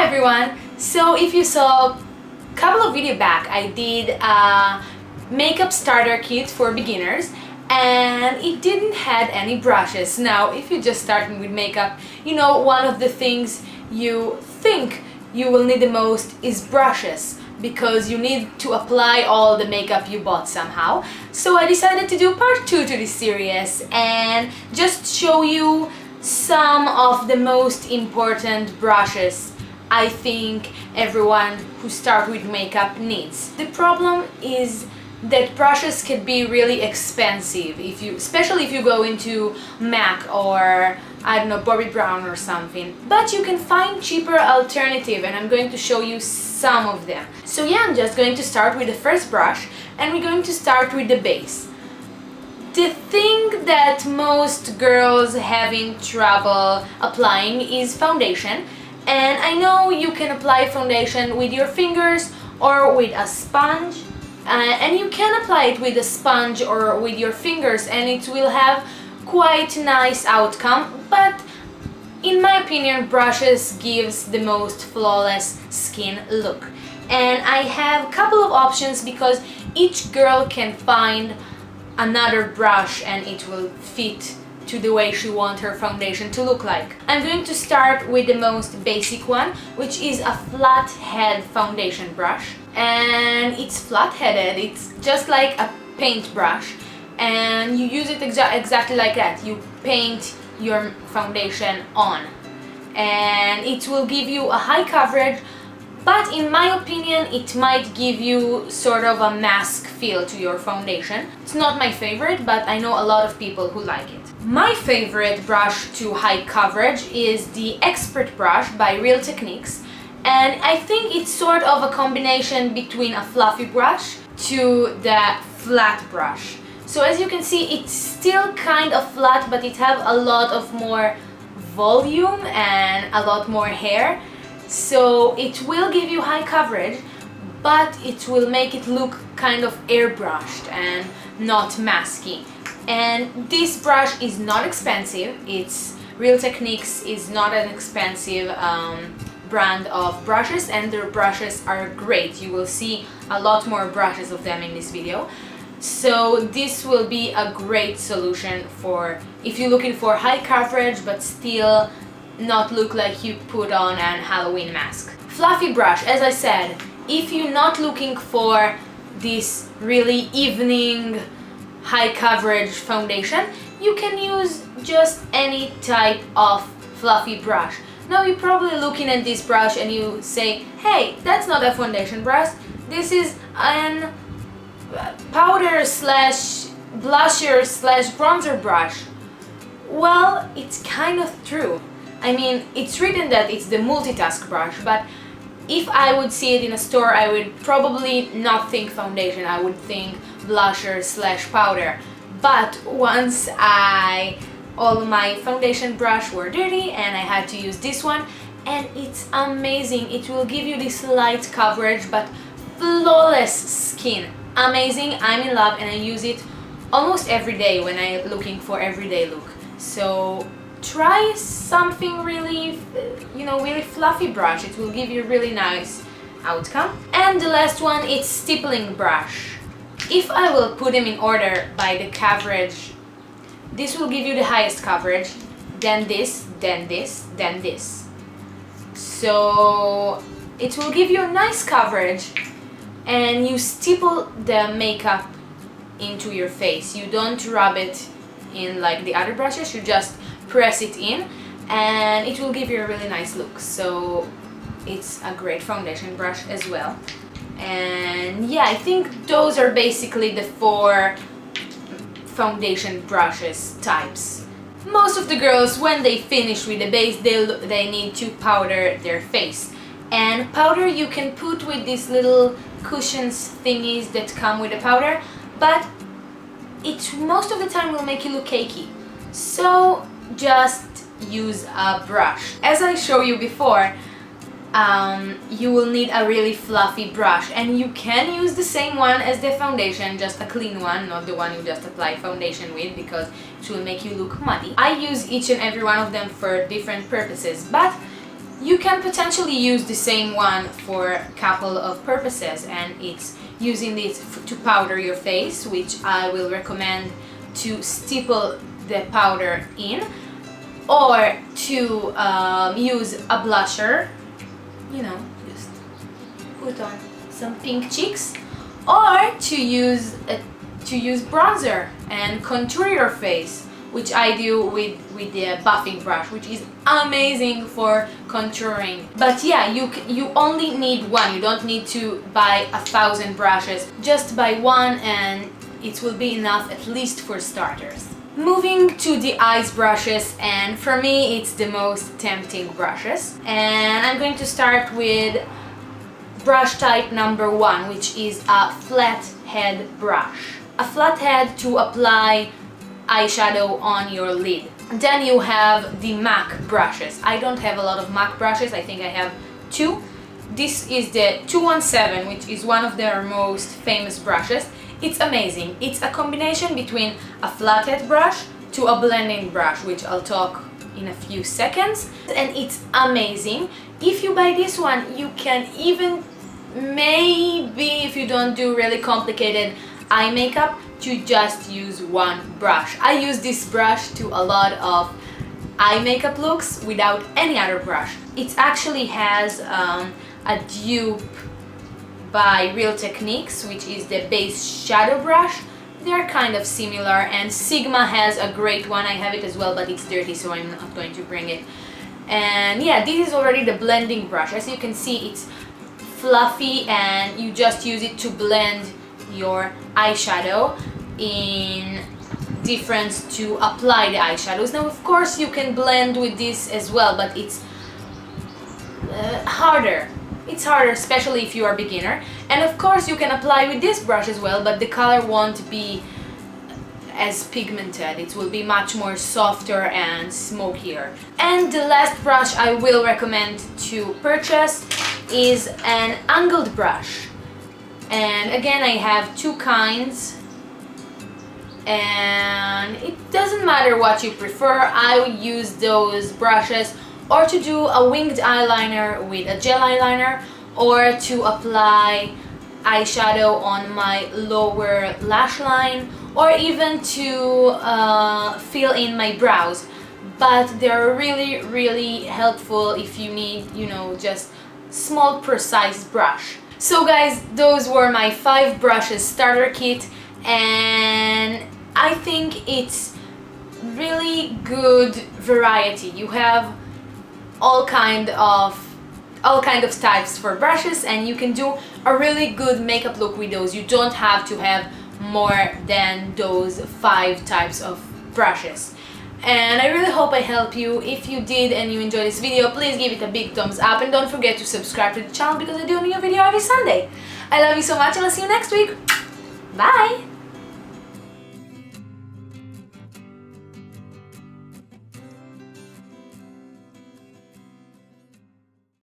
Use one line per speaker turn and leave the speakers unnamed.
Hi everyone! So if you saw a couple of videos back, I did a makeup starter kit for beginners and it didn't have any brushes. Now if you're just starting with makeup, you know, one of the things you think you will need the most is brushes because you need to apply all the makeup you bought somehow. So I decided to do part 2 to this series and just show you some of the most important brushes I think everyone who starts with makeup needs. The problem is that brushes can be really expensive, especially if you go into MAC or I don't know, Bobbi Brown or something. But you can find cheaper alternative and I'm going to show you some of them. So yeah, I'm just going to start with the first brush and we're going to start with the base. The thing that most girls having trouble applying is foundation. And I know you can apply foundation with your fingers or with a sponge, and you can apply it with a sponge or with your fingers and it will have quite nice outcome, but in my opinion brushes gives the most flawless skin look. And I have a couple of options because each girl can find another brush and it will fit to the way she wants her foundation to look like. I'm going to start with the most basic one, which is a flat head foundation brush. And it's flat headed, it's just like a paint brush and you use it exactly like that. You paint your foundation on and it will give you a high coverage, but in my opinion it might give you sort of a mask feel to your foundation. It's not my favorite, but I know a lot of people who like it. My favorite brush to high coverage is the Expert brush by Real Techniques, and I think it's sort of a combination between a fluffy brush to the flat brush. So as you can see, it's still kind of flat, but it has a lot of more volume and a lot more hair. So it will give you high coverage, but it will make it look kind of airbrushed and not masky. And this brush is not expensive. It's Real Techniques is not an expensive brand of brushes and their brushes are great. You will see a lot more brushes of them in this video. So this will be a great solution for if you're looking for high coverage but still not look like you put on an Halloween mask. Fluffy brush, as I said, if you're not looking for this really evening high coverage foundation, you can use just any type of fluffy brush. Now you're probably looking at this brush and you say, hey, that's not a foundation brush, this is an powder slash blusher slash bronzer brush. Well, it's kind of true. I mean, it's written that it's the multitask brush, but if I would see it in a store, I would probably not think foundation, I would think blusher slash powder. But once all my foundation brush were dirty and I had to use this one, and it's amazing. It will give you this light coverage but flawless skin. Amazing, I'm in love and I use it almost every day when I'm looking for everyday look. So try something really, really fluffy brush. It will give you a really nice outcome. And the last one is stippling brush. If I will put them in order by the coverage, this will give you the highest coverage, then this, then this, then this. So it will give you a nice coverage and you stipple the makeup into your face. You don't rub it in like the other brushes, you just press it in and it will give you a really nice look. So it's a great foundation brush as well. And yeah, I think those are basically the 4 foundation brushes types. Most of the girls, when they finish with the base, they need to powder their face. And powder you can put with these little cushions thingies that come with the powder, but it most of the time will make you look cakey. So just use a brush. As I showed you before, you will need a really fluffy brush and you can use the same one as the foundation, just a clean one, not the one you just apply foundation with because it will make you look muddy. I use each and every one of them for different purposes, but You can potentially use the same one for a couple of purposes, and it's using it to powder your face, which I will recommend to stipple the powder in, or to use a blusher, you know, just put on some pink cheeks, or to use bronzer and contour your face, which I do with the buffing brush, which is amazing for contouring. But yeah, you only need one. You don't need to buy 1,000 brushes. Just buy one and it will be enough, at least for starters. Moving to the eyes brushes, and for me it's the most tempting brushes. And I'm going to start with brush type number 1, which is a flat head brush. A flat head to apply eyeshadow on your lid. Then you have the MAC brushes. I don't have a lot of MAC brushes, I think I have 2. This is the 217, which is one of their most famous brushes. It's amazing. It's a combination between a flathead brush to a blending brush, which I'll talk in a few seconds, and it's amazing. If you buy this one, you can even, maybe if you don't do really complicated eye makeup, to just use one brush. I use this brush to a lot of eye makeup looks without any other brush. It actually has a dupe by Real Techniques, which is the base shadow brush. They're kind of similar, and Sigma has a great one. I have it as well, but it's dirty, so I'm not going to bring it. And yeah, this is already the blending brush. As you can see, it's fluffy and you just use it to blend your eyeshadow, in difference to apply the eyeshadows. Now of course you can blend with this as well, but it's harder. It's harder, especially if you are a beginner. And of course you can apply with this brush as well, but the color won't be as pigmented. It will be much more softer and smokier. And the last brush I will recommend to purchase is an angled brush. And again, I have 2 kinds, and it doesn't matter what you prefer. I will use those brushes or to do a winged eyeliner with a gel eyeliner, or to apply eyeshadow on my lower lash line, or even to fill in my brows. But they're really helpful if you need, you know, just small precise brush. So guys, those were my 5 brushes starter kit, and I think it's really good variety. You have all kind of types for brushes, and you can do a really good makeup look with those. You don't have to have more than those 5 types of brushes. And I really hope I helped you. If you did and you enjoyed this video, please give it a big thumbs up, and don't forget to subscribe to the channel because I do a new video every Sunday. I love you so much, and I'll see you next week. Bye!